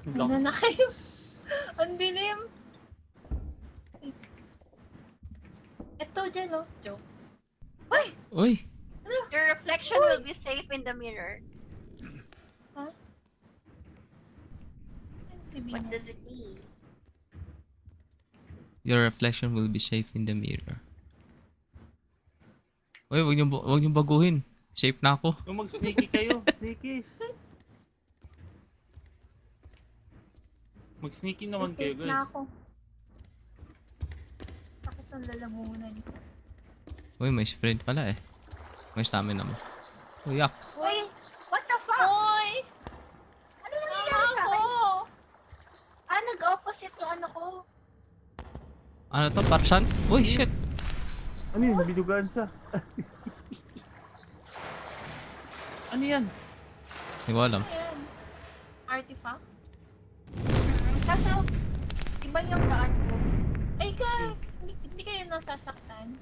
Ano na kayo? Ang dilim. Ito dyan, oh. Joke. Uy! Uy! Your reflection will be safe in the mirror. Ano si What Bina? does it mean? Your reflection will be safe in the mirror. Uy, wag niyo baguhin. Safe na ako. Yung mag-sneaky kayo. Sneaky. Mag-sneaky naman kayo, Safe na guys. ako. Bakit ang lalamunan ko? Uy, may sprint pala eh. May stamina mo. Uy, yak. Uy! What the fuck? Uy! Ano nangyayari Tama sa ako! akin? Nag-opposite yung ano ko. Ano to? Parsan? Uy, shit. Ano yun? Binugaan siya. Ano yan? Hindi ko alam. Ayan. Artifact? Kaso, iba yung daan ko. Ay hindi kayo nasasaktan.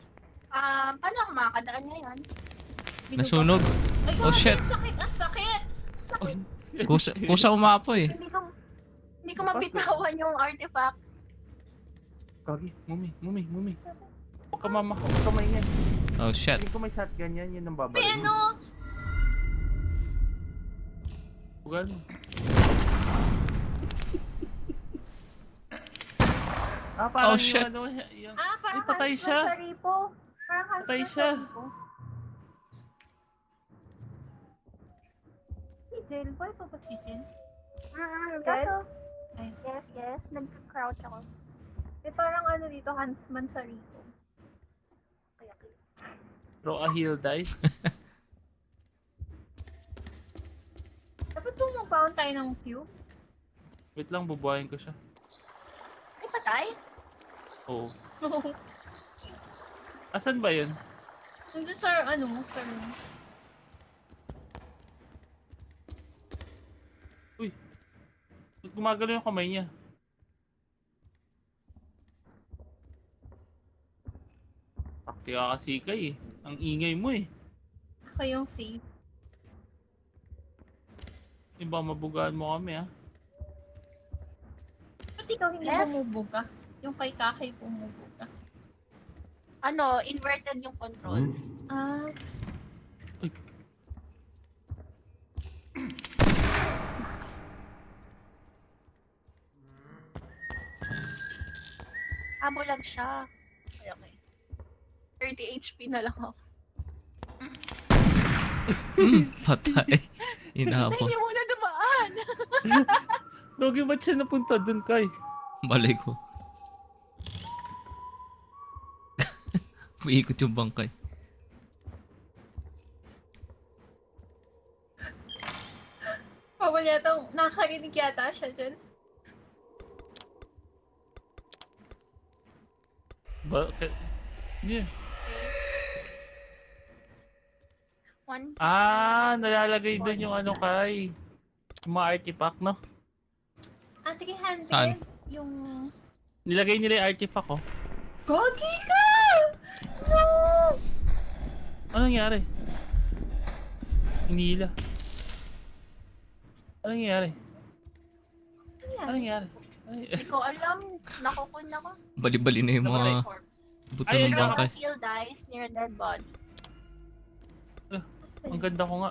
Paano ako makakadaan ngayon? Binuga Nasunog. ka. Ay, Oh, grabe, shit. ang sakit! Ang sakit! Ay, Kusa umapo eh. Hindi ko mabitawan yung artifact. Kagi, mumi. Huwag ka huwag ka maingay. Oh shit. Hindi ko may shotgun yan, yun ang May babalik. ano? Bugan mo. Parang Oh, shit. yung ano, yung... Parang patay hands siya. sa ripo. Parang hands Patay sa siya. ripo. Si Jailboy pa ba? Si Jen? Kaso, Ay. yes, nag-crouch ako. Parang ano dito, Huntsman sa Rico. Kaya, Throw a heal dice. Dapat bumubaon tayo ng cube. Wait lang, bubuhayin ko siya. ay patay? Oo. Asan ba yun? Nandun sa sa room. Ba't gumagalaw yung kamay niya? Takti ka kasi kay eh. Ang ingay mo eh. Ako yung safe. Iba mabugaan mo kami ah. Ba't ikaw hindi Left? bumubuga? Yung kay Kakay bumubuga. Inverted yung controls. Ah, Bulag siya. Okay. 30 HP na lang ako. Patay. Inabot. Hindi mo na dumaan! Dogi, ba't siya napunta dun kay? Balay ko. Umiikot yung bangkay. bawal yata, nakakarinig yata siya dyan. Bakit? Yeah. One. Nalalagay dun yung ano kay. Yung mga artifact, no? Ante handed. Saan? Yung... Nilagay nila yung artifact, oh. Gogi ka! No! Ano nangyari? Hinila. Ano nangyari? Ano nangyari? Ay, Hindi ko alam. Nakukun ako. Bali-bali na yung mga Corpse. buto Ay, ng ay, bangkay. Heal dice near dead body. ang ganda ko nga.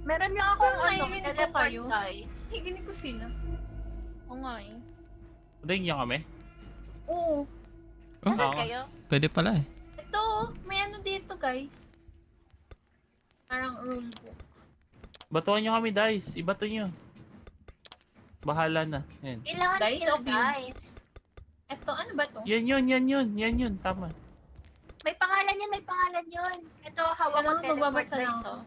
Meron lang akong Parang naiinig ko teleport kayo. dice. Higinig ko sila. Oo nga eh. Pwede niya kami? Oo. Oh, Nasaan Oo. kayo? pwede pala eh. Ito, may ano dito guys. Parang rulebook. Batuhan niyo kami, dice. Ibato niyo. Bahala na. Yan. Kailangan Dice heal o beam? dice. Ito, ano ba to? Yan yun. Tama. May pangalan yun. Ito, hawak Kailangan ko teleport magbabasa lang dice. ako. Oh.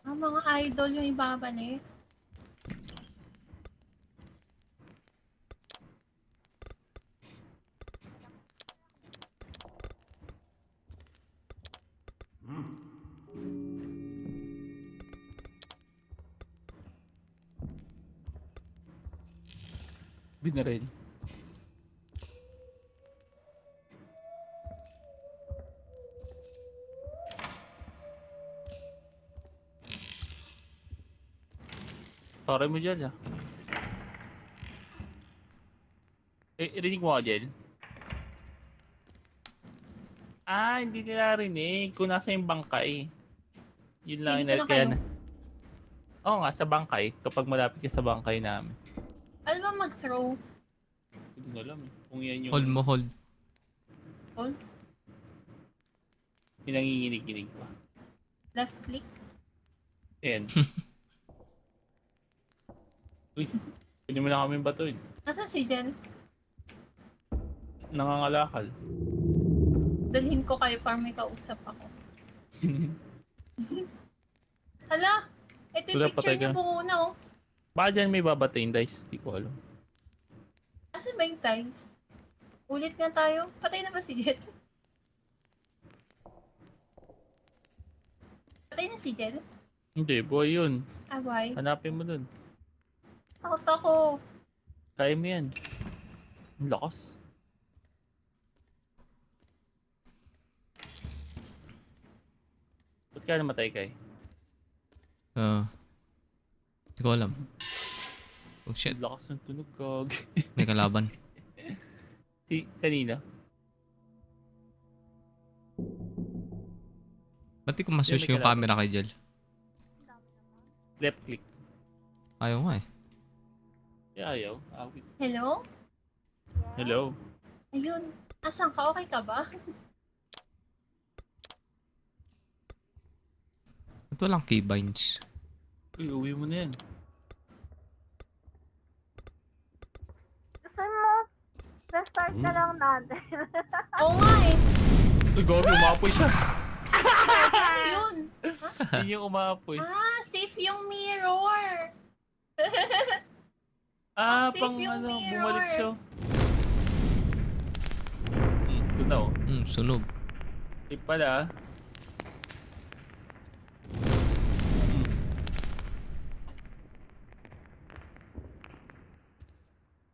Mga idol yung ibaba na eh. Binaril. Sorry mo dyan, ah. Rinig mo ako, Jel? Ah, hindi nila rinig. Kung nasa yung bangkay. Yun lang Hindi ko na kaya kayo. na. Oo nga, sa bangkay. Kapag malapit ka sa bangkay namin. Alam ba mag-throw? Hindi ko alam eh. Kung yan yung... Hold mo, hold. Hold? Yung nanginginig-ginig pa. Left click? Ayan. Uy, pwede mo na kami batuin. Nasa si Jen? Nangangalakal. Dalhin ko kayo para may kausap ako. Hala! Ito yung Wala, picture patay niya ka. buo na oh. Baka dyan may babatiin, guys. Di ko alam. Asan ba yung tiles? Ulit nga tayo. Patay na ba si Jen? Patay na si Jen? Hindi, buhay yun. Ah, why? Hanapin mo dun. Takot ako. Kaya mo yan. Ang lakas. Ba't ka namatay kay? Hindi ko alam. Oh shit, Ang lakas ng tunog, kag. may kalaban. Kanina. Ba't di ko ma-switch May yung kalaban. camera kay Jel? Left click. Ayaw nga eh. Yeah, ayaw. Awit. Hello? Hello. Ayun. Asan ka? Okay ka ba? Ba't walang keybinds? Uy, uwi mo na yan. Gusto mo, restart na lang natin. Oo nga eh. Uy, gabi, umapoy siya. Ano yun? Yun yung umapoy. Ah, safe yung mirror. Ah, safe pang yung ano, mirror. bumalik siya. Ito na oh. Sunog. Di pala.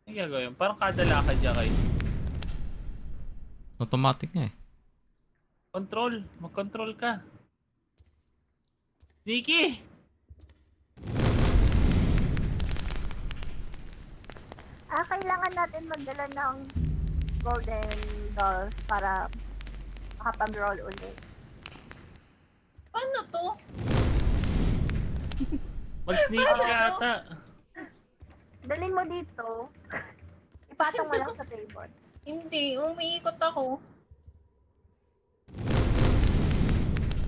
Ano gagawin? Parang kada lakad niya kay. Automatic nga eh. Control. Mag-control ka. Nikki! Kailangan natin magdala ng golden dolls para makapag-roll ulit. Paano to? Mag-sneaky ka ata. Dalhin mo dito. Ipatong mo lang sa table. Hindi, umiikot ako.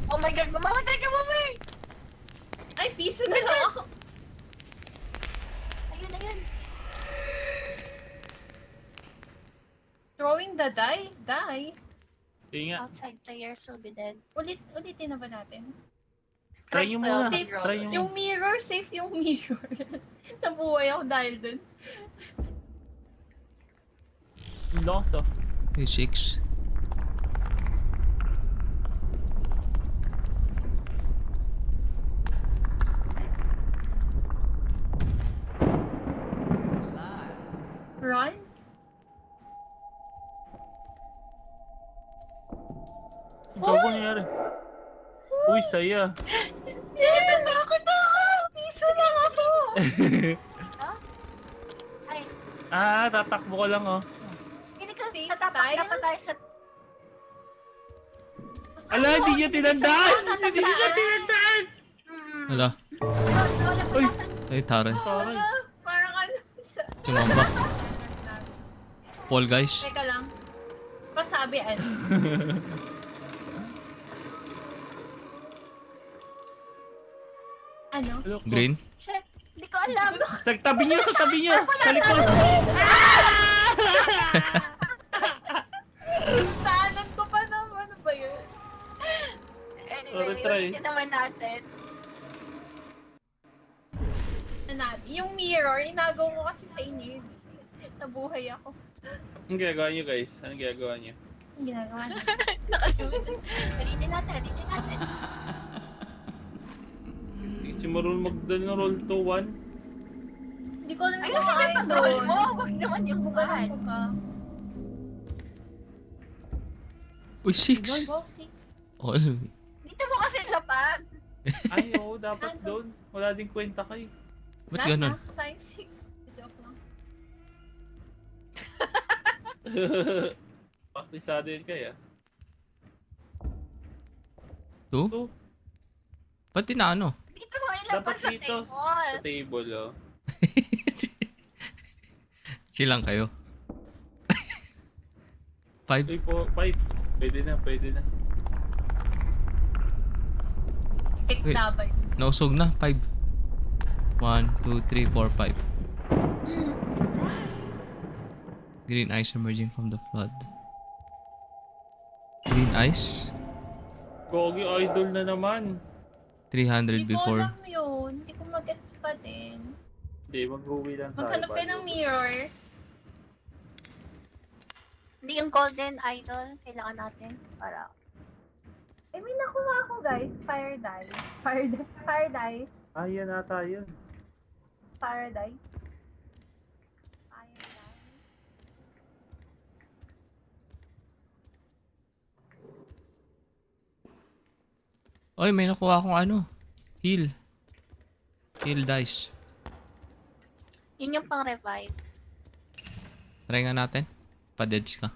Oh my god, mamamatay ka, mami! Ay, piso na lang ako. Ayun, ayun. Throwing the die? Die? Sige nga. Outside players will be dead. Ulitin na ba natin? Try nyo muna. Safe. Try nyo Yung muna. mirror, safe yung mirror. Nabuhay ako dahil dun. Ang lakas oh. Hey, 6. Run? Ikaw ba nangyari? Uy, saya. Natakot ako! Piso lang ako! Ay, Ah, tatakbo ko lang oh. hindi ka Safe natapak tayo? na pa tayo sa... Ala, hindi niya tinandaan! Hindi niya tinandaan! Hala. Uy, Ay, taray. taray. Parang ano sa... Sumamba. Fall guys. Teka lang. Pasabi ano? Ano? Hello, ko. Green. Shit, hindi ko alam. Sa tabi niyo, sa tabi niyo! Sa likod! Saanan ko pa naman. Ano ba yun? Anyway, try. ulitin naman natin. Yung mirror, inagaw ko kasi sa inyo yun. Nabuhay ako. Anong ginagawa niyo guys? Anong ginagawa niyo? Ang ginagawa niyo. Ulitin natin, ulitin natin. Hindi si marunong mag-roll to 1. Hindi ko alam Ay, yung kasi mga yung pag-roll idol. mo, wag naman yung Bugalan bukan. ko ka. Uy, 6. Wow, 6. Oh, Dito mo kasi lapag. Ay, oo, dapat doon. Wala din kwenta kay. Ba't ganun? Sayang 6. Joke lang. Paktisado yun kaya. 2? Two. Ba't inaano? Dito mo ilabas Dapat sa dito. table. Sa table, oh. Chill lang kayo. 5? 5. Pwede na, pwede na. Pick Wait. double. Nausog na. 5. 1, 2, 3, 4, 5. Surprise! Green ice emerging from the flood. Green ice? Gogi idol na naman. 300 Hindi ko before. alam yun. Hindi ko mag-gets pa din. Hindi, mag-uwi lang tayo. Maghanap kayo ng mirror. Hindi yung golden idol. Kailangan natin para... Eh, may nakuha ako guys. Fire die. Fire die. Ah, yan ata yun. Fire die. Fire die. Oy, may nakuha akong ano. Heal. Heal dice. Yun yung pang-revive. Try nga natin. Pa-dodge ka.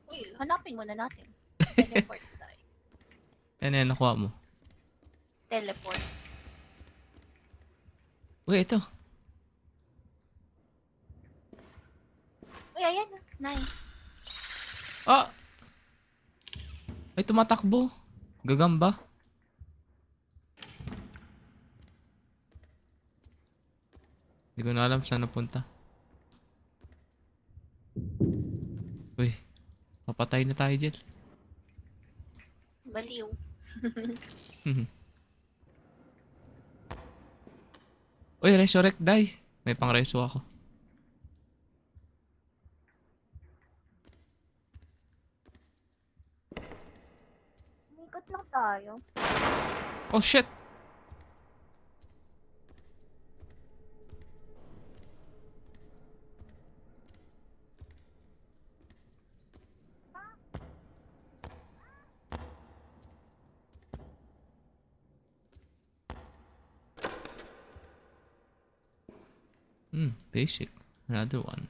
Uy, hanapin muna natin. Teleport tayo. Yan, nakuha mo. Teleport. Uy, ito. Uy, ayan. Nice. Ah! Ay, tumatakbo. Gagamba. Hindi ko na alam saan napunta. Uy, papatay na tayo dyan. Baliw. Uy, resurrect die. May pang-reso ako. Ikot lang tayo. Oh, shit! Basic. Another one.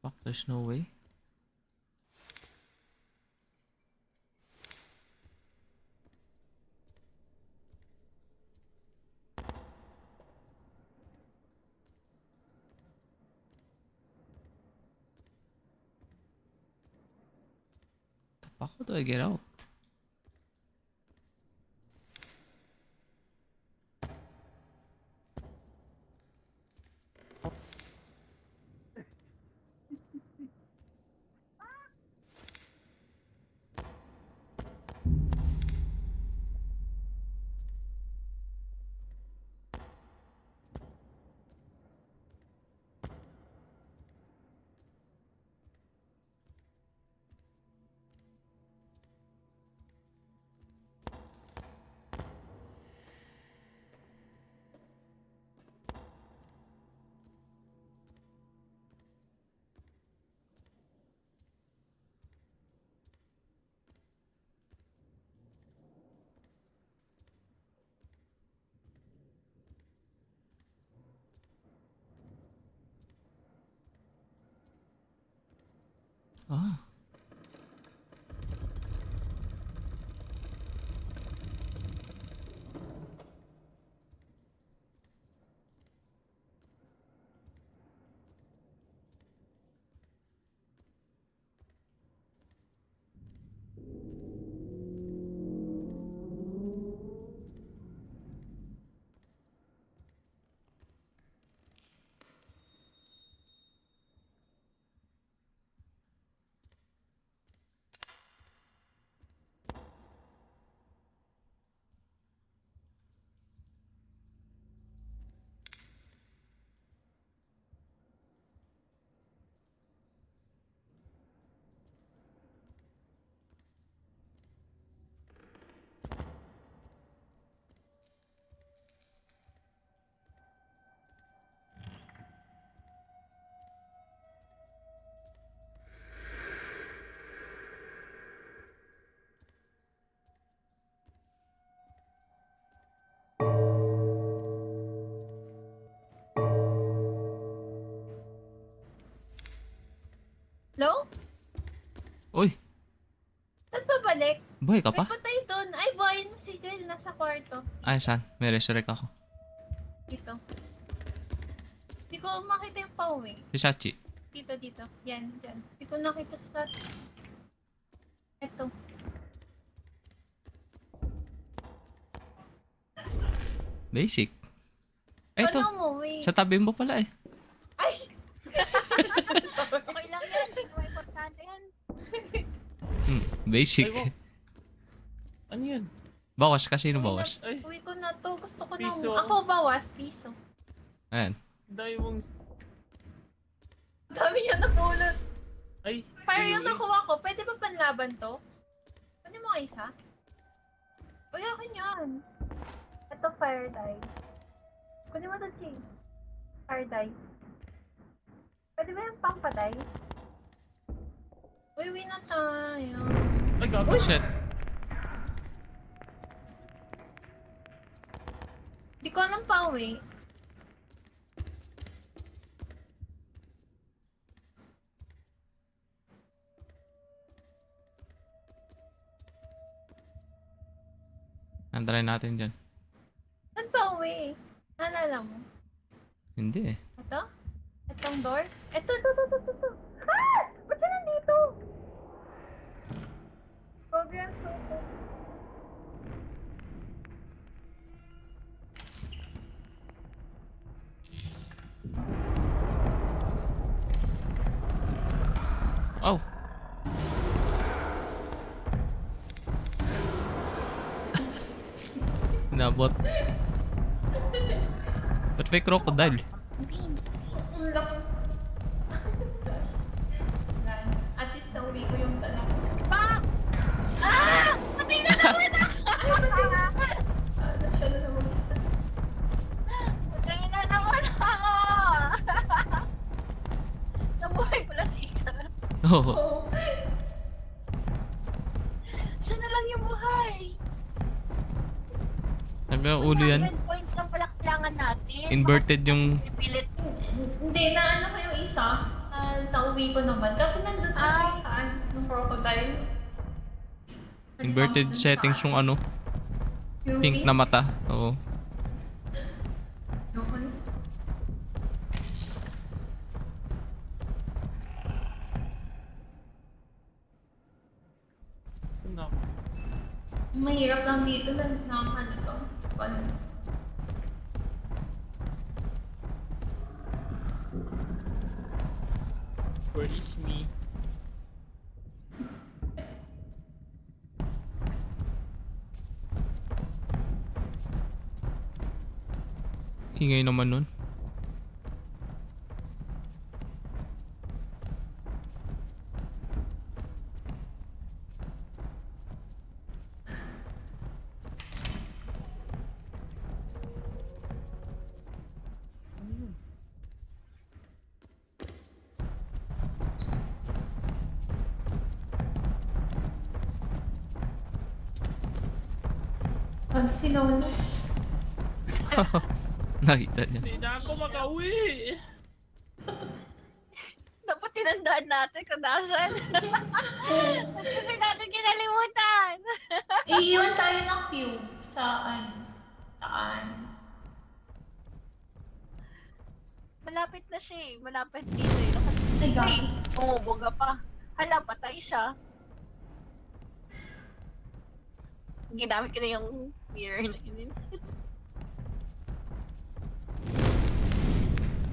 Fuck, there's no way. How do I get out? Ah. Hello? Uy, Saan pa balik? buhay ka May pa? patay doon. Ay, buhayin mo si Joel. Nasa kwarto. Ay, saan? May resurrect ako. Dito. Hindi ko makita yung pauwi. Si Shachi. Dito, dito. Yan, dyan. Hindi ko nakita sa... Eto. Basic. Eto, Ano mo, wait. sa tabi mo pala eh. Ay! Okay lang yan. Hindi naman importante yan. Basic. Ay, wow. Ano yun? Bawas, kasino bawas? Ay, Uwi ko na to. Gusto ko na... Piso. Ako bawas, piso. Ayan. dahil mong... Dami niya napulot. Ay, Fire yung anyway. nakuha ko. Pwede ba panlaban to? Ano mo isa? Uy, akin yan. Ito, fire die. Kunin mo to, Chi. Fire die. Pwede ba yung pampaday? Uy, win na tayo. Ay, gago. Oh, shit. Di ko alam pa, uwi. Try natin dyan. Saan pa uwi? Naalala mo? Hindi eh. Ito? Itong door? Ito. Ah! Ba't siya nandito? Program suko. Oh! Nabot. Ba't may crocodile? Ang laki. At least nauwi ko yung dala ko. Pa! Ah! Patay na naman ako! Ano siya na naman isa? Patay na naman ako! Nabuhay ko lang siya. Oo. Oh. Siya na lang yung buhay. Sabi ang ulo yan. 100 points lang pala kailangan natin. Inverted yung... Pipilit. Hindi, naano ko yung isa. Nauwi ko naman. Kasi nandun sa saan ng crocodile. Inverted Nandun settings saan? yung ano. Yung Pink na mata. Oo. Yung ano? No. Mahirap lang dito na nakakanig ko. Ano? Where is me? Ingay naman nun. Pag sinawala. Nakita niya. Hindi na ako makauwi. Dapat tinandaan natin kung nasan. Kasi natin kinalimutan. Iiwan tayo ng cube sa ano. Saan? Malapit na siya eh. Malapit dito eh. Ay, Ay, gagi. bumubuga pa. Hala, patay siya. Ginamit ko na yung mirror na yun.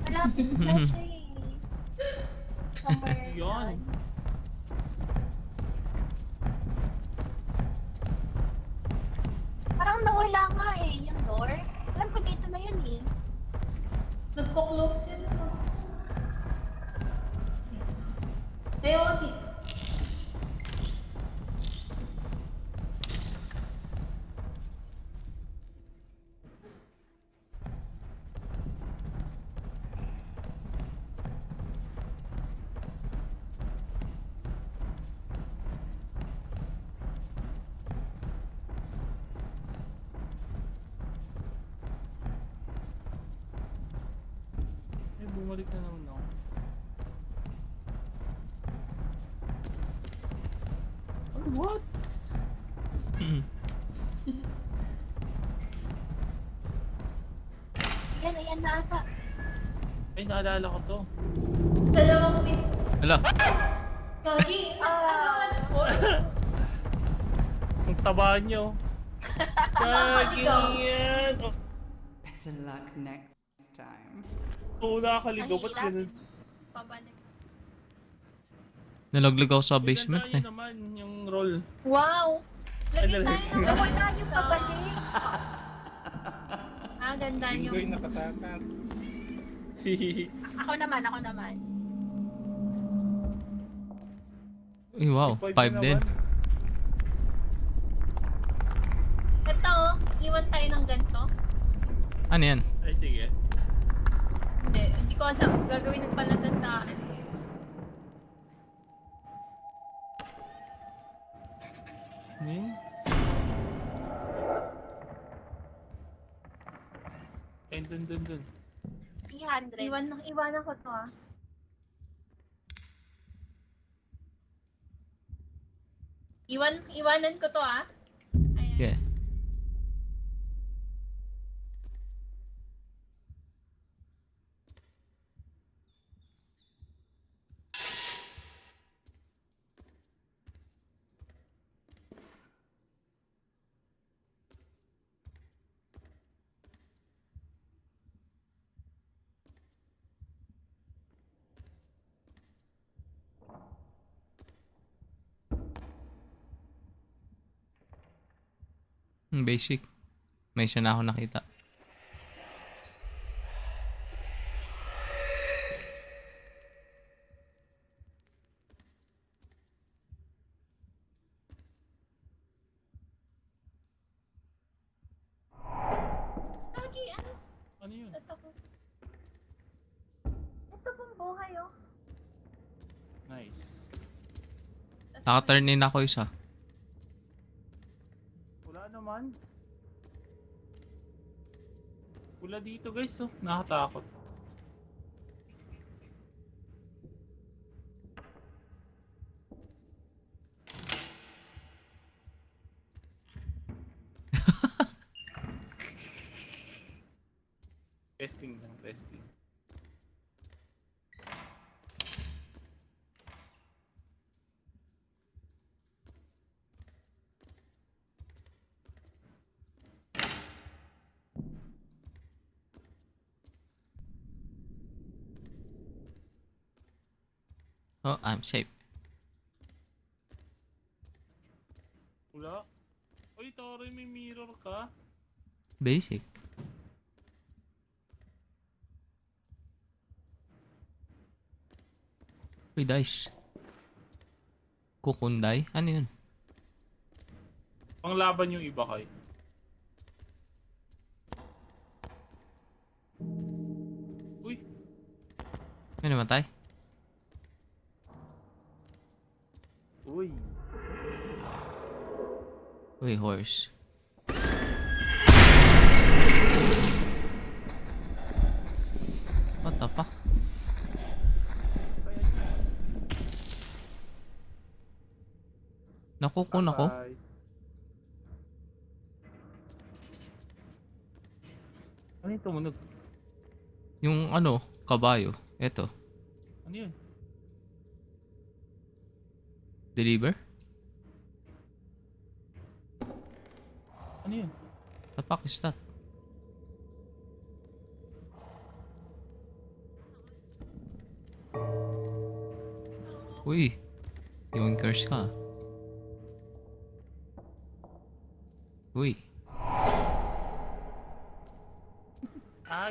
Malapit na siya eh. Somewhere Yun. dyan. Parang nawala nga eh, yung door. Alam ko dito na yun eh. Nagko-close yun. Tayo ka dito. Ay, bumalik na naman ako. Oh, what? Yan, ayan na ata. Ay, naalala ko to. Dalawang pin. Hala. Gagi. Ano ang score? Ang taba nyo. Gagi yan. Oh, Better luck next time. nakakaligaw. Ba't Ang ganun? Pabalik. Nalaglag ako sa basement Ganda eh. yun naman yung roll. Wow! Lagay Ano? tayo ng Nawala yung pabalik. Ah, ganda Linggoy yung... nakatakas. Ako naman. Uy, wow. 5 din. Ito, iwan tayo ng ganito. Ano yan? Ay, sige. Hindi ko alam. Gagawin ng palatandaan. Hmm? Ay, dun. 300. Iwanan ko to ah. Iwanan ko to ah. Ayan. Yeah. Basic. May isa na ako nakita. Lagi, ano? Ano yun? Ito po. Ito pong buhay oh. Nice. Tas- Naka-turn in ako isa. Wala naman. Wala dito guys, oh. Nakatakot. Testing lang, testing. Oh, I'm safe. Wala. Uy, Tori, may mirror ka? Basic. Uy, dice. Kukunday? Ano yun? Panglaban yung iba kay. Uy, May namatay? uy. Uy, horse. What the fuck? Nakukun ako. Bye. Ano yung tumunog? Yung ano, kabayo. Eto. Ano yun? Deliver? Ano yun? Tapak is that? Uy. Yung curse ka. Uy.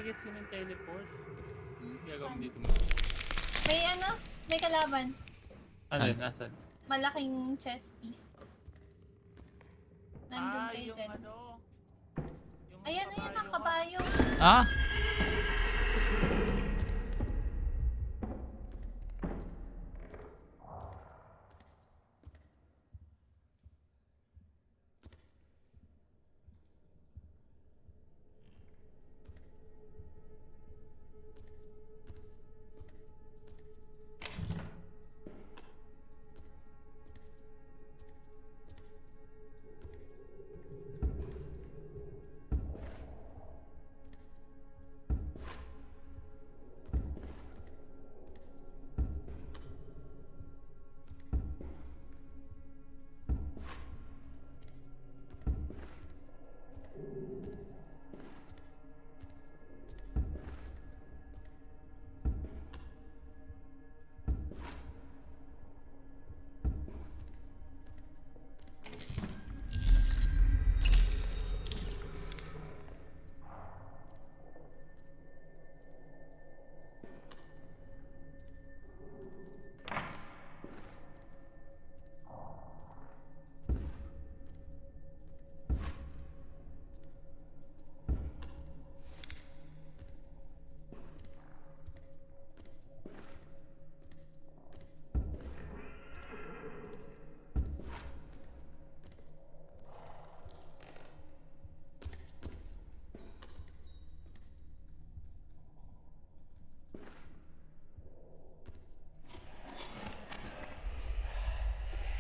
Gets yun yung teleport. Gagawin dito mo. May ano? May kalaban. Ano Ah. yun? Asan? Malaking chess piece. Nandun kay yung Jen. ano. Yung Ayan, ayan, ang kabayo. Ah!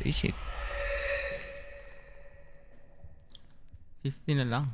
Basic. 50 na lang.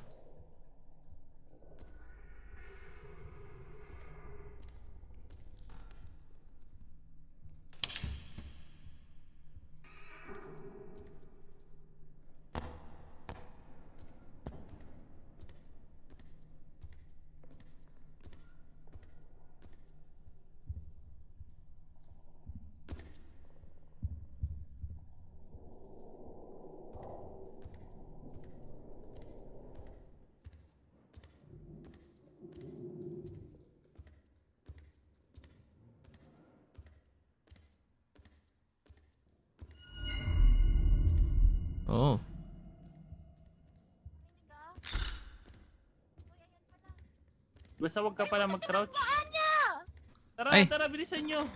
Oh. Basta wag ka pala mag-crouch. Tara, Ay. tara, bilisan nyo.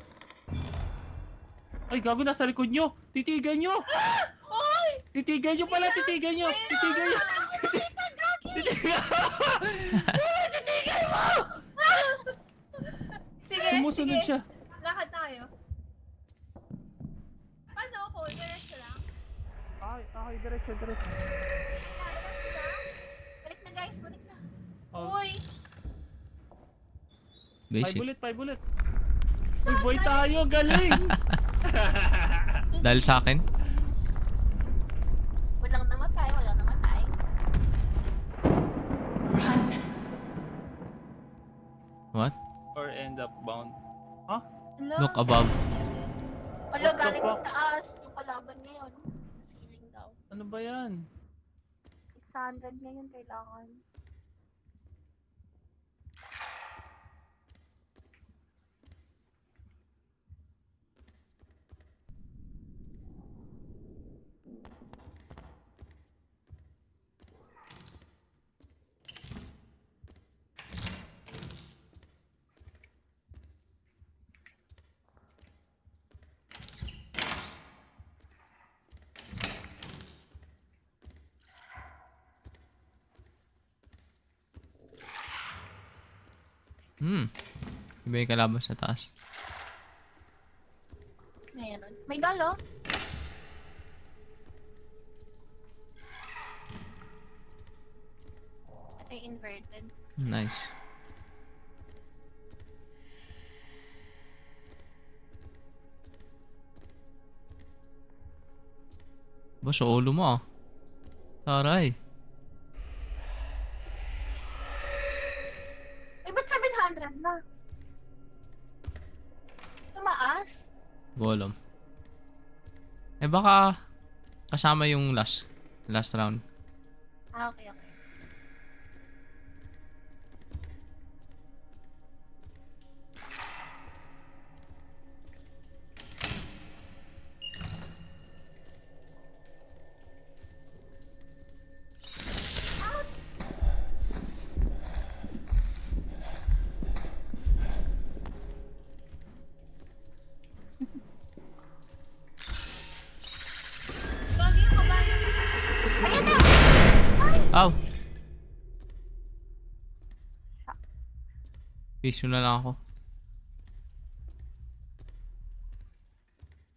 Ay, gago, nasa likod nyo. Titigan nyo. Titigan nyo pala, titigan nyo. Titigan nyo. Titigan. Sige, Sumusunod sige. siya. Lakad tayo. Paano ako? Diretso lang? Ay, diretso, diretso. Balik na guys, balik na. Oh. Uy! Basic. Five bullet. Uy, boy tayo, galing. Dahil sa akin. Walang namatay, walang namatay. What? Or end up bound. Hello? Look above. Wala, What the galing fuck? sa taas. Yung kalaban ngayon. Ceiling daw. Ano ba yan? 600 ngayon kailangan. Iba yung kalaban sa taas. Meron. May galo. May inverted. Nice. Ba, sa ulo mo ah. Taray. Eh, ba't 700 na? Tumaas? Golem. Eh baka kasama yung last round. Ah, okay, okay. Gagi yung kabayo. Ayan na! Aw! Issue na lang ako.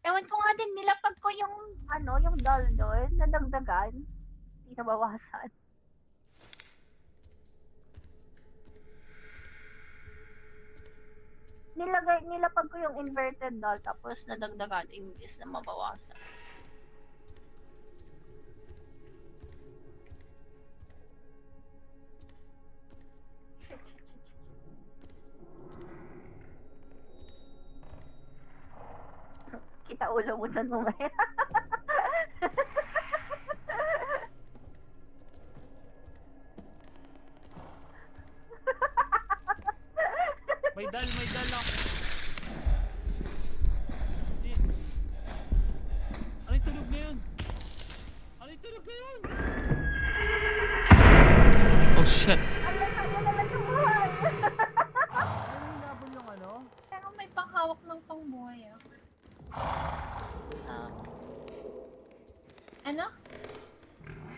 Ewan ko nga din, nilapag ko yung, yung doll doon, nadagdagan. Hindi nabawasan. Nilapag ko yung inverted doll, tapos nadagdagan, imbis na mabawasan. Kita ulo mo dyan mamaya. May dal ako. Hindi. Ano yung tunog na yun? Ano yung tunog na yun? Oh shit! Alam na lang yung buhay. Ano yung labon yung ano? Pero may panghawak ng pangbuhay ah. Ano?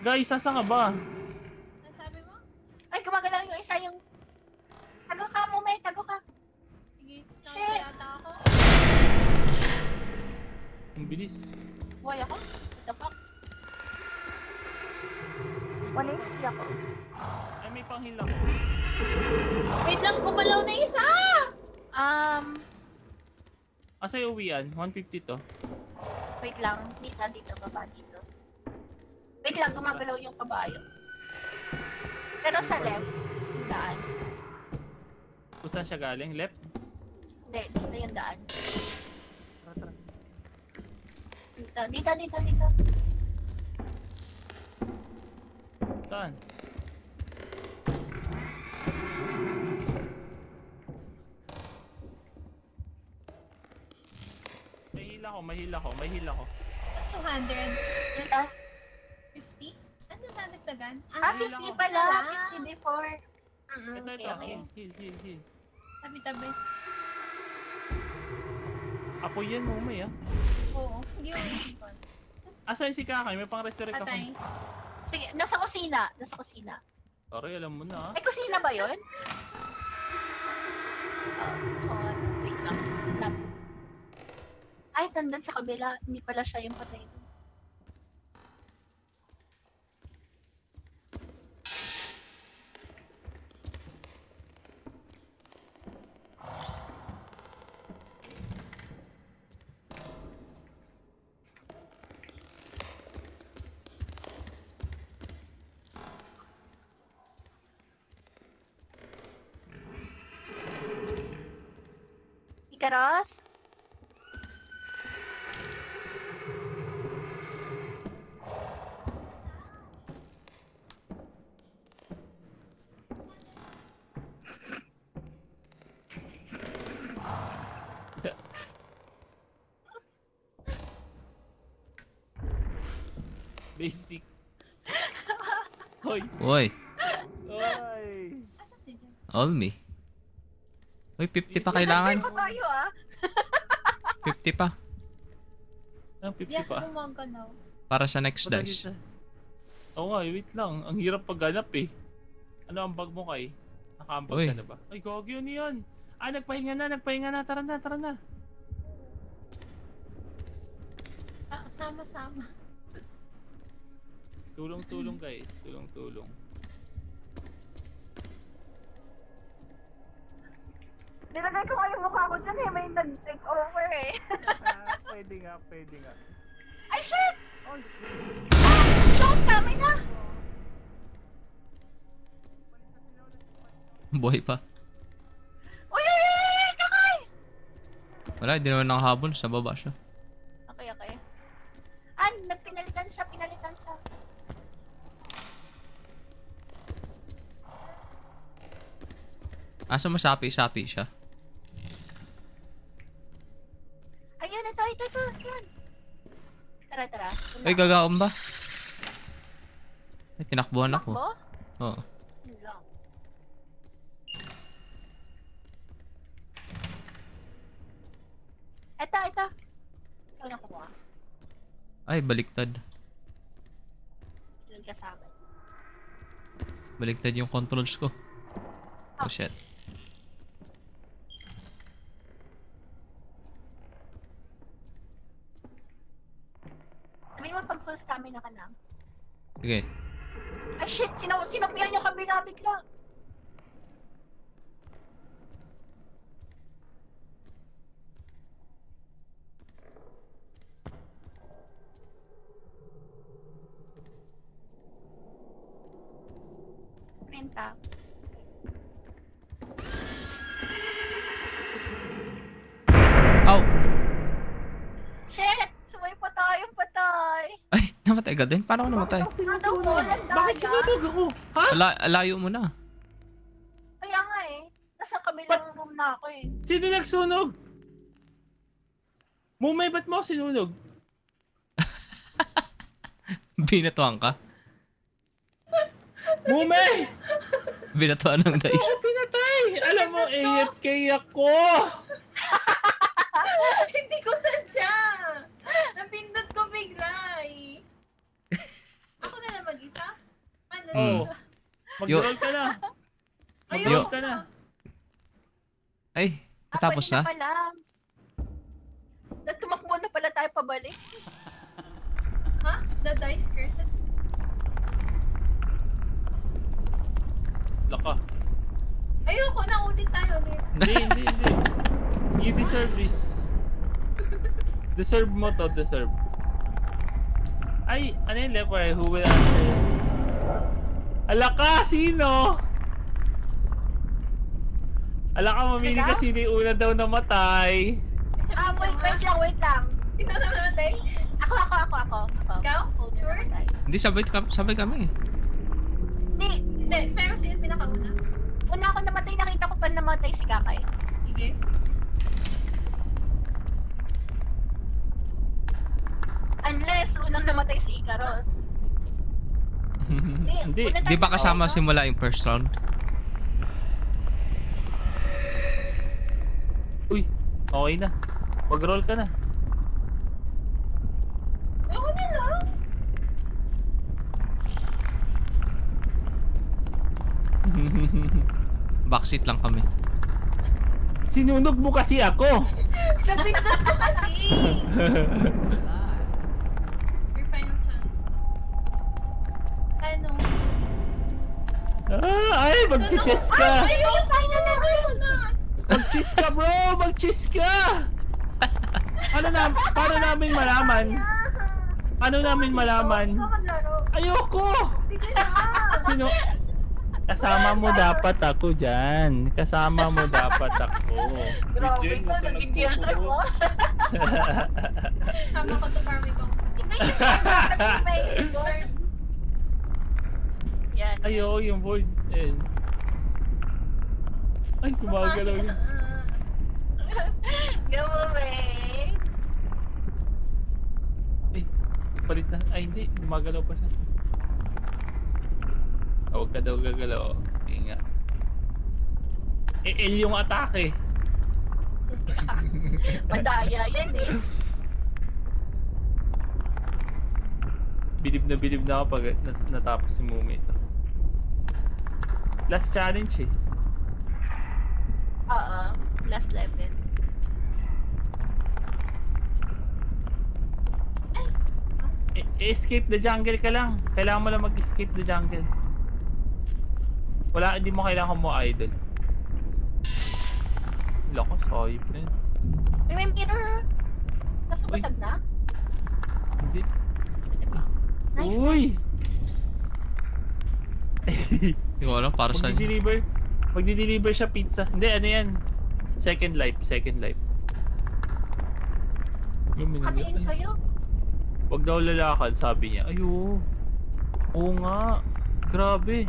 Guys, sasa ka ba? Ano sabi mo? Ay, gumagalaw yung isa yung... Tago ka, Mume, tago ka. Sige, Shit! nakita yata ako. Ang bilis. Buhay ako? What the fuck? Wala yung hindi ako. Ay, may panghil ako. Wait lang, gumalaw na isa! Asa yung uwian? 150 to. Wait lang. Dito, baba dito. Wait lang, gumagalaw yung kabayo. Pero sa left, yung daan. Kung saan siya galing? Left? Hindi, dito yung daan. Tara. Dito. Saan? May heal ako. 200. Dito. 50? Ano na nagdagan? Ah, 50 pala. 50 before. Ito. Okay. Heal. Tabi-tabi. Apo yan mo may ah. Oo, hindi ako nakikon. Asa yung si Kakay? May pang resurrect ako. Patay. Sige, nasa kusina. Sorry, alam mo na ah. Ay, kusina ba yun? Wait lang. Ay, nandun sa kabila. Hindi pala siya yung patay. Ikaros? Basic. Hoy. Uy, Hoy. Asa si Jen? all me. Uy, 50 pa kailangan. Pa tayo ah. 50 pa. Ang 50 Yeah, pa. gumagalaw. Para sa next Patay dice. kita. Oo nga, wait lang. Ang hirap pagganap eh. Ano ang bag mo kay? Nakaambag Uy. ka na ba? Ay, gagi yun yan. Ah, nagpahinga na. Tara na. Ah, sama-sama. Tulong guys. Tulong. Nilagay ko nga yung mukha ko dyan eh, may nag-take over eh. Pwede nga, pwede nga. Ay, shit! Shot kami na! Buhay pa. Uy, uy, uy, uy, uy, kakay! Wala, hindi naman nakahabol. Sa baba siya. Okay, okay. Ah, pinalitan siya. Asa masapi-sapi siya? Ayun, ito, yun. Tara. Ay, gagaon ba? Ay, tinakbuhan ako. Takbo? Oo. Yun lang. Ito. Ito na kumuha. Ay, baliktad. Sunod ka sa akin. Baliktad yung controls ko. Oh shit. Sabihin mo pag full stamina ka na. Sige. Ay shit! Sinapian niya kabila bigla. Printa. Ow! Shit! Sumay pa tayong patay. Ay, namatay ka din? Paano ako namatay? Ano po? Bakit sinunog ako? Ha? Layo mo na. Kaya nga eh. Nasa kabilang room na ako eh. Sino nagsunog? Mumay, ba't mo ako sinunog? Binatuan ka? Mumay! Binatuan ng dice. Ako pinatay! Alam mo, AFK ako! Hindi ko sadya. Napindot ko bigla eh. Ako na lang mag-isa? Ano? Oo. Mag-roll ka na. Mag-roll ka na. Ay, natapos pwede na? pala. Tumakbo na pala tayo pabalik. Ha? The dice curses? Laka. Ayoko na, ulit tayo ulit. Hindi. You deserve this. Deserve mo to, deserve. Ay, ano yung leper? Who will answer? Ala ka, sino? Ala ka, mamili ka sino yung una daw namatay. Ah, wait lang. Sino na namatay? Ako. Ikaw? Sure? Hindi, sabay kami. Hindi. Hindi, pero sino pinakauna? Una ako namatay, nakita ko pa namatay si Kakay. Sige. Unless, unang namatay si Ikaros. Hindi. una Di ba tayo kasama namatay. simula yung first round? Uy, okay na. Mag-roll ka na. Ako na lang. Backseat lang kami. Sinunog mo kasi ako. Napindot ko kasi. Your final chance. Ano? Ay, mag-chess ka. Ayoko na. Mag-chess ka, bro. Mag-chess ka. Paano namin malaman? Paano namin malaman? Ayoko. Sino? Kasama mo dapat ako dyan. Kasama mo dapat ako. Grabe Diyan, ka, huwag ka naging guilt trip mo. Tama ko to Farming Kong. May board. Yan. Ayoko yung board. Ayan. Ay, gumagalaw yun. Gawin. Ay, palit na. Ay, hindi. Gumagalaw pa siya. Huwag ka daw gagalaw. Hindi nga. L yung atake. Madaya yan eh. Bilib na ako pag natapos si Mumi ito. Last challenge eh. Oo. Last level. Escape the jungle ka lang. Kailangan mo lang mag-escape the jungle. Wala, hindi mo kailangan mo idol. Lakas, hayop na yun. Uy, may mirror. Kaso Uy. basag na? Hindi. Nice, Uy! Hindi ko alam para saan yun. Magdi-deliver siya pizza. Hindi, ano yan? Second life. Yung minagyan Katiin na. sa'yo. Wag daw lalakad, sabi niya. Ayo. Oo nga. Grabe.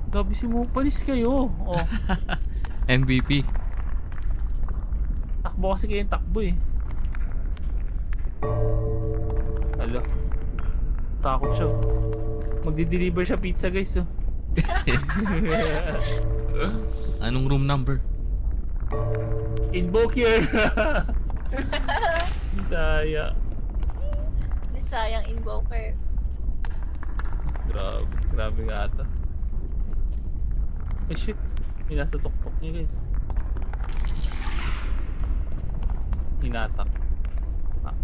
Grabe si Mo. Panis kayo. Oh. MVP. Takbo kasi kayo takbo eh. Alo. Takot siya. Magdi-deliver siya pizza guys. Oh. Anong room number? Invoke here. Bisaya. Sayang invoker. Grabe nga ata. Ay shit. May nasa tuktok niya guys. Hinatak. Ah.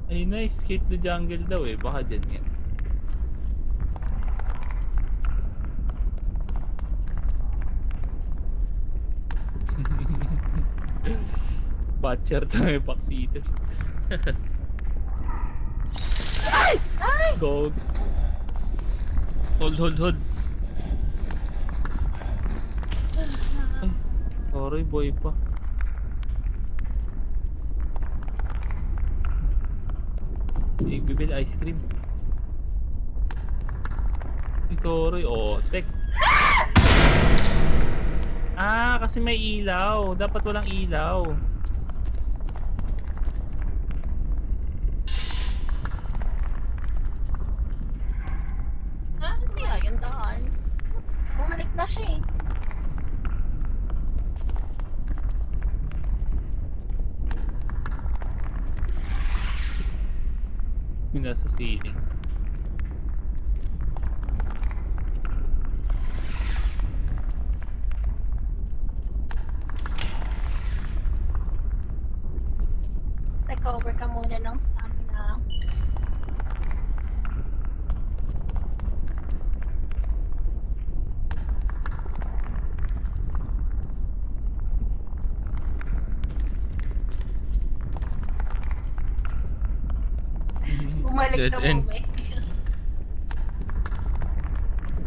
Ay na, escape the jungle daw eh. Baka dyan yan. Butcher to may box eaters. Ay! Gold. Hold. Ay, sorry boy pa. Hindi bibili ice cream. Ito Roy, oh, tek. Ah, kasi may ilaw. Dapat walang ilaw. Ah, hindi yung daan. Bumalik na siya eh. Yung nasa ceiling. Recover ka muna ng stamina. Bumalik Dead na end. mo eh.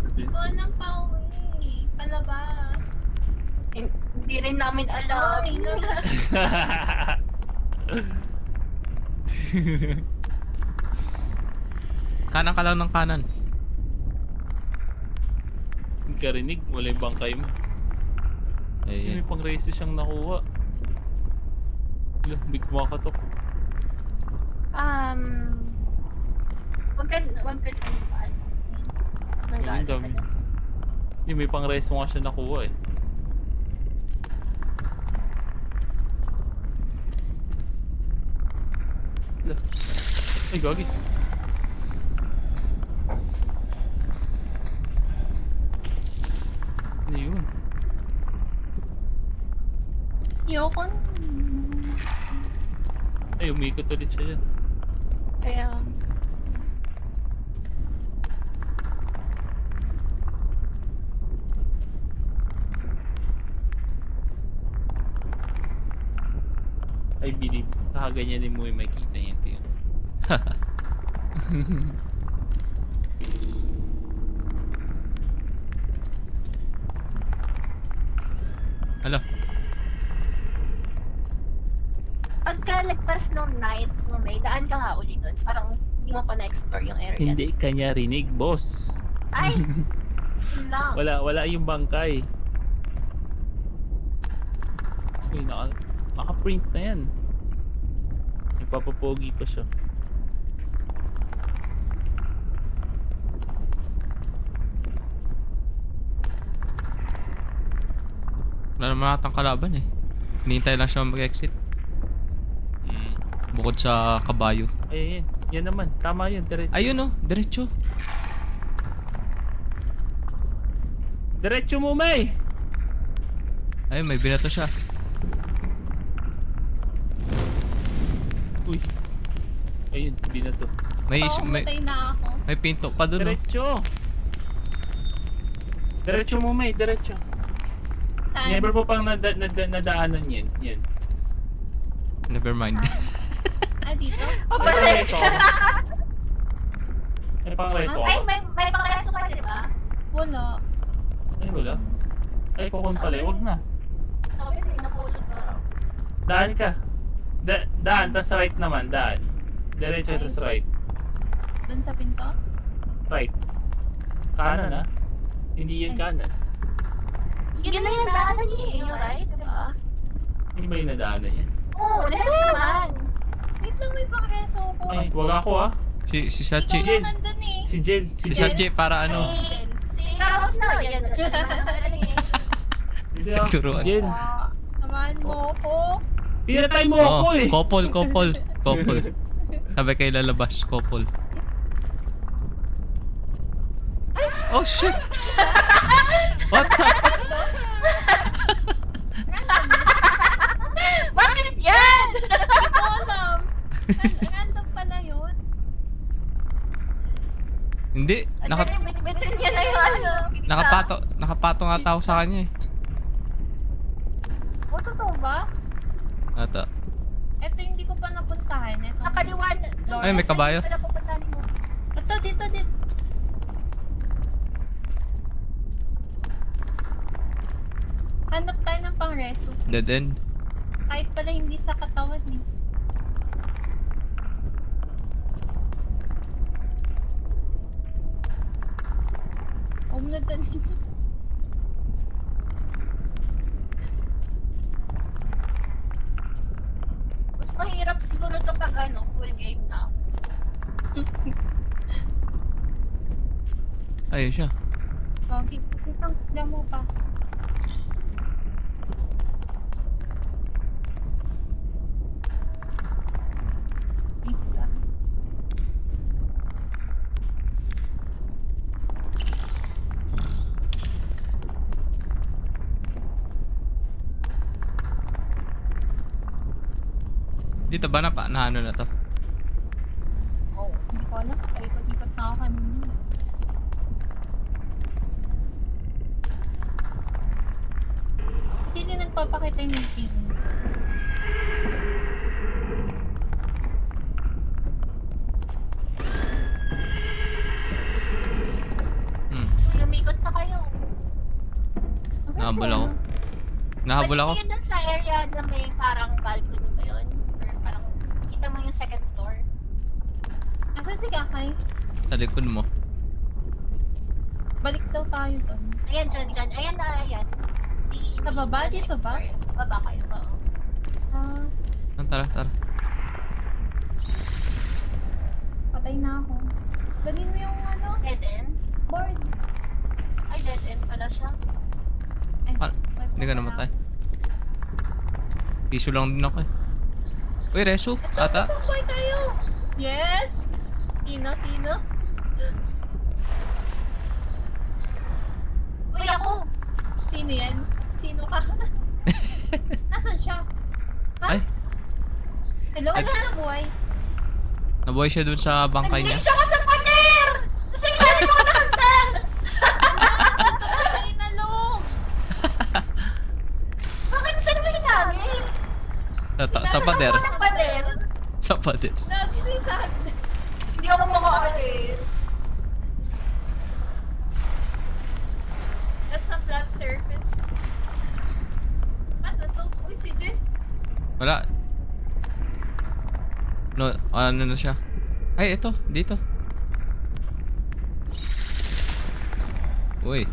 Hindi ko alam pa uwi. Palabas. Hindi rin namin alam. Ay, no. Kanan ka lang ng kanan. Hindi ka rinig, wala yung bangkay mo. Ayan. May pang race siyang nakuha. Wala, big kumakatok. Wag ka sa ano. Ang dami. Yung may pang race nga siya nakuha eh. Wala. Ay, gagi. Ano yun? Yoko. Ay, umikot ulit siya dyan. Kaya, I believe, kakaganyanin mo yung makita niya. Tingnan. Hala. pagka nagpas nung night, may daan ka nga uli doon. Parang hindi mo pa na-explore yung area. Hindi kanya rinig, boss. Ay! Yun lang. Wala yung bangkay. Uy, naka-print na yan. Ipapapogi pa siya. Wala naman natang kalaban eh. Hinihintay lang siya mag-exit. Bukod sa kabayo. Ay, yan naman. Tama yun, diretso. Ayun oh, diretso. Diretso mo, May! Ayun, may binato siya. Uy. Ayun, binato. May, Oo, may, matay na ako. may pinto pa dun oh. Diretso! Diretso mo, May. Diretso. Time. Never mo pang nadaanan yan. Yan. Never mind. Ah, dito? Oh, May balik! pang-reso ako. May pang-reso Ay, ako. may pangreso ka, di ba? Wala. Ay, wala. Ay, kukun pala. Huwag na. Sabi, may napulot ka. Daan ka. Daan, tas right naman. Daan. Diretso tas right. Doon sa pinto? Right. Kanan ah. Hindi yan kanan. Yun lang yung daanan niya, eh, right? Di ba? Hindi ba yung nadaanan yan? Oo, left naman. Wait lang, may pangreso ko. Ay, wag ako ah. Si Ikaw Sachi. lang nandun eh. Si Jill. Si Sachi para ano. Si Carlos na, yan. Siya naman eh. Hindi ah. Turuan. Jill. Ah, samahan mo ako. Pinatay mo ako Oh, eh. couple. Sabi kayo lalabas, couple. Oh shit! What the fuck? Bakit yan? Hindi ko alam. Random pala yun. Hindi, Bitin niya na yung ano. nakapato nga tao sa kanya eh. O, totoo ba? Ata. Ito hindi ko pa napuntahan. Ito. Sa kaliwa. Ay, may kabayo. Ito, dito. Hanap tayo ng pang-reso. Dead end. Kahit pala hindi sa katawan eh. Na dali. Mas mahirap siguro to pag ano, full game na. Ayun siya. Okay, kitang lang mo pas. Pizza. Dito ba na ano na to? Oh. Hindi ko alam. Paikot-ikot na ako kanina. Hindi din nagpapakita yung meeting. Lumikot na kayo. Nahabol ako. Nahabol ako. Balik kayo dun sa area na may parang balcony ba yun? Or parang kita mo yung second floor. Asa si Kakay? Sa likod mo. Balik daw tayo doon. Ayan, dyan. Ayan na, ayan. Sa baba? Dito ba? Baba kayo. Oo. Ah, Tara. patay na ako. Dalhin mo yung ano, Dead end? board. Ay, dead end pala siya. Ay, Ah, may Hindi ka pala namatay. ako. Piso lang din ako eh. Uy, Resu. Ata. Tumakboy tayo! Yes! Sino? Uy, ako! Sino yan? Sino ka? Nasaan siya? Ha? Ay. Hello? Ay. Wala na buhay. Nabuhay siya dun sa bangkay niya. Nag-glitch ako sa pader! Kasi kaya ko nakagtan! Siya inalog! Bakit saan mo hinangin? Sa pader. Ng pader? Sa pader. Nagsisag. Hindi ako makaalis. That's a flat surface. Ano to? Uy, si Jen. Wala. No, ano na siya? Ay, ito. Dito. Uy.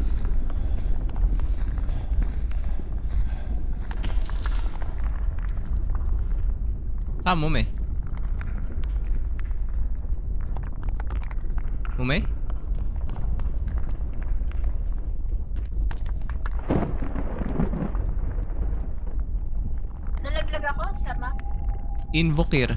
Saan mo, me? Mume? Nalaglag ako sa map. Invokir.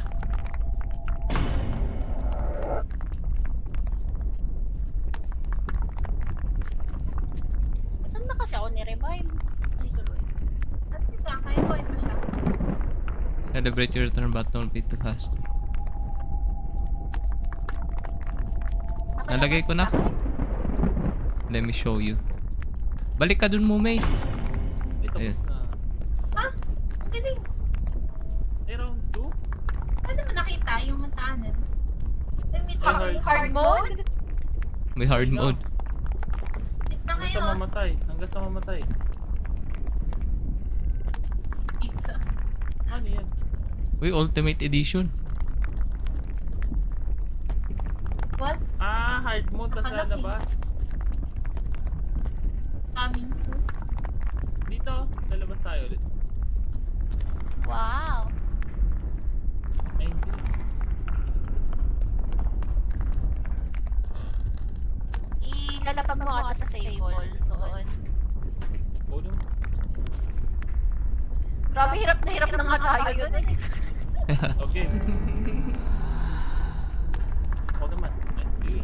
Saan ba kasi ako ni-revive? Hindi tuloy. At si Kakay, boy pa siya. Celebrate your return battle with the cast. Nalagay ko na. Let me show you. Balik ka dun mo, May. Wait tapos na. Ang galing. Eh, round 2? Paano mo nakita yung matahanan? Hard mode? May hard mode. Hit na Hanggang sa kayo. mamatay. Hanggang sa mamatay. Pizza. Ano yan? Uy, Ultimate Edition. What? Ah, hard mode na sa Nakalaki. labas. Coming soon. Dito, lalabas tayo ulit. Wow. Ay, hindi. Ilalapag mo ata sa table doon. Bono. Grabe, hirap na nga tayo dun eh. Okay. Ako naman. Ay, sige.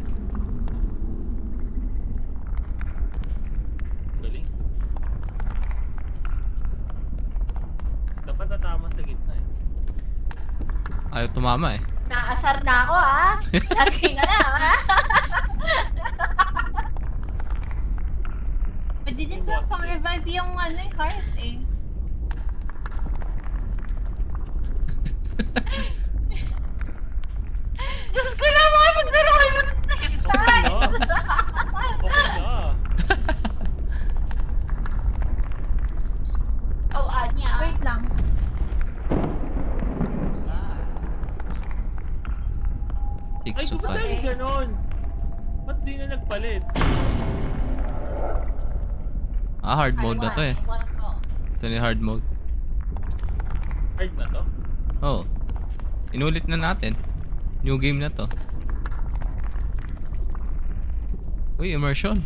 Galing. Dapat natama sa gitna eh. Ayaw tumama eh. Naasar na ako ah. Lagi na lang ah. Pwede din ba pang revive yung ano eh, heart eh. Diyos ko naman, magdaroon mo sa Okay na. Okay na. Oh, Anya. Wait lang. Six Ay, to ba't five. tayo ganon? Ba't di na nagpalit? Ah, hard mode na to eh. Iwan ko. Ito na yung hard mode. Hard na to? Oh. Inulit na natin. New game na to. Uy, immersion.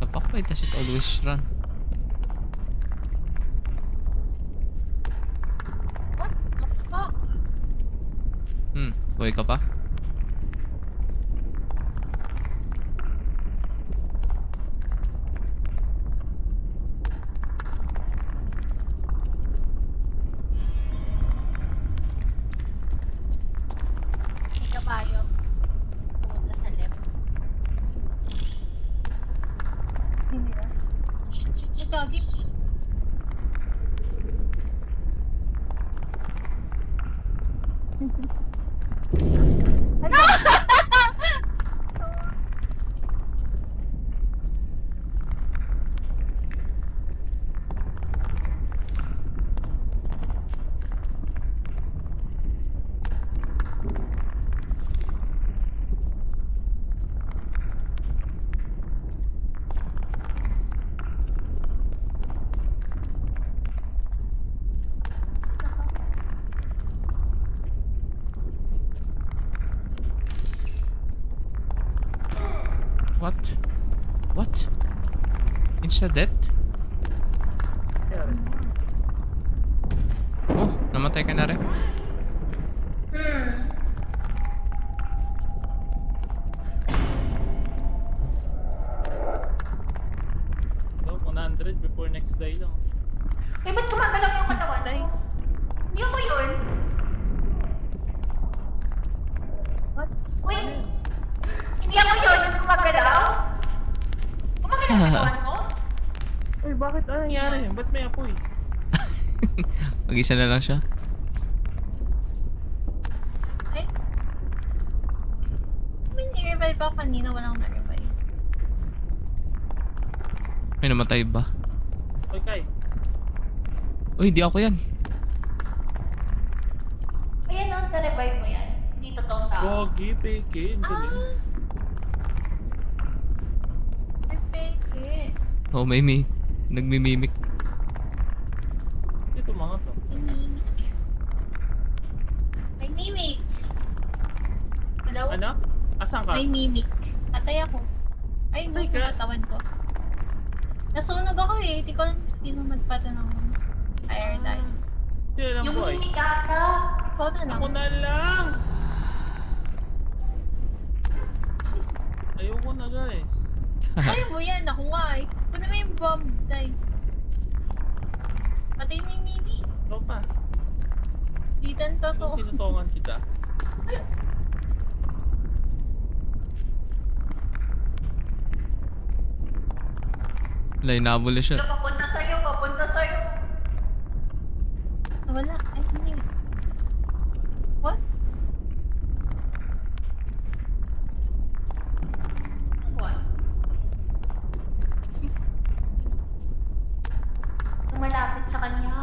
The fuck, why does it always run? What the fuck? Buhay ka pa? May kabayo. Pumunta sa left. Hindi ba? Ay, doggy. What? What? Insta death? Oh, namatay ka na rin? No, 100 before next day lang. Eh, ba't gumagalaw yung katawan? Nice. Hindi ako yun. What? Wait. Hindi ako yun yung gumagalaw? Gumagalaw yung katawan ko? Uy, bakit? Ano nangyari? Ba't may apoy? Mag-isa na lang siya. Ay. May ni-revive ako kanina, walang na-revive. May namatay ba? Okay. Uy, di ako yan. Ayan o, sa-revive mo yan. Hindi totoong tao. Gogi, peke, ang galing. Ay, peke. Oh, may nagmimimic. Ito mga to. Ay, mimic. Ay, mimic. Hello? Ano? Asan ka? May mimic. Patay ako. Ay, no, Patay ka? katawan ko. Nasunog ako eh. Hindi ko alam sino magpato ng fire dye. Sino lang Yung boy? mimik ata. Ikaw na lang. Ako na lang! Ayoko na guys. Ayaw mo yan. Ako nga eh. Kunin mo yung bomb, guys. Pati yung Mimi. Ikaw pa. Ditan to to. Tinutungan kita. Wala, inabol na siya. Yung papunta sa'yo, papunta sa'yo. Wala. Ay, hindi. What? What? Lumalapit sa kanya.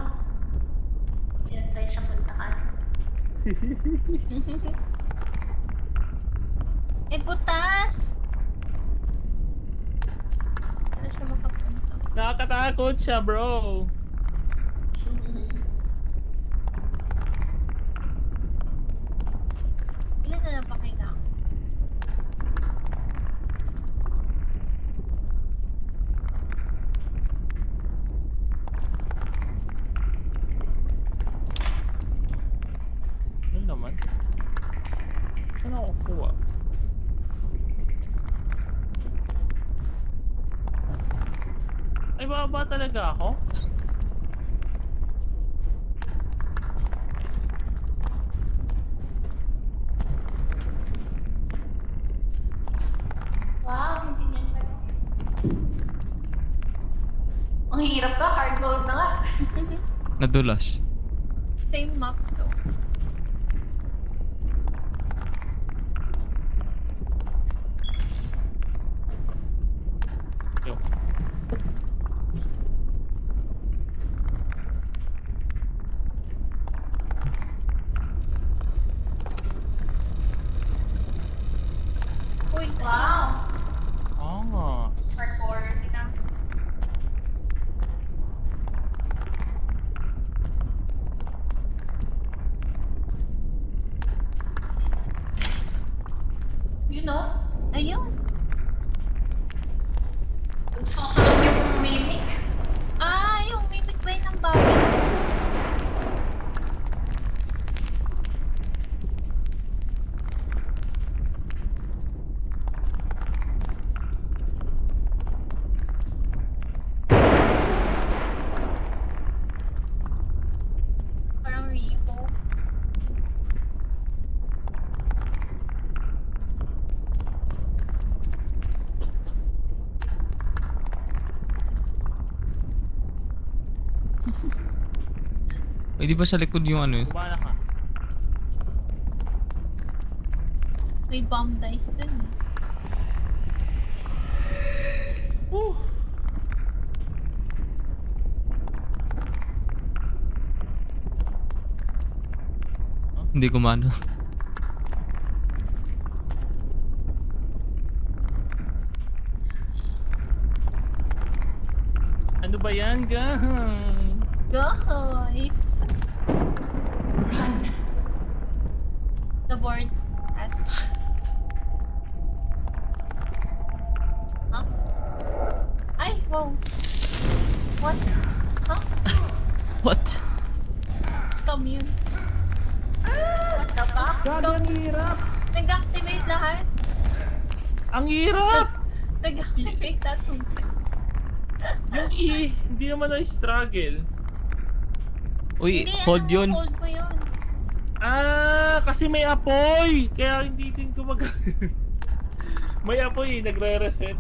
Tinatry siya puntahan. Eh, butas! Ano siya makapunta? Nakakatakot siya bro. Ilan na lang pa kailangan? Ano naman? Saan ako kuha? Ay, bababa talaga ako? Wow, hindi niya siya. Ang hirap ka, hard mode na nga. Nadulas. Same map to. Yo. Uy, Wow. Ah. Parkour. You know, ayun. susunod yung mimic. Ah, yung mimic ba yun ng bagay? Parang repo. Eh, di ba sa likod yung ano eh? Kumana ka. May bomb dice dun eh. Woo! Hindi kumano. Ano ba yan, guys? Guys! Run! The board has... Huh? Ay, wow! What? Huh? What? Scam yun. What the fuck? Gabi, ang hirap! Nag-activate lahat. Ang hirap! Nag-activate that one. Yung E, hindi naman na-struggle. Uy, Hindi, hold ano, yun. hold mo yun. Ah, kasi may apoy! Kaya hindi din ko mag... may apoy, nagre-reset.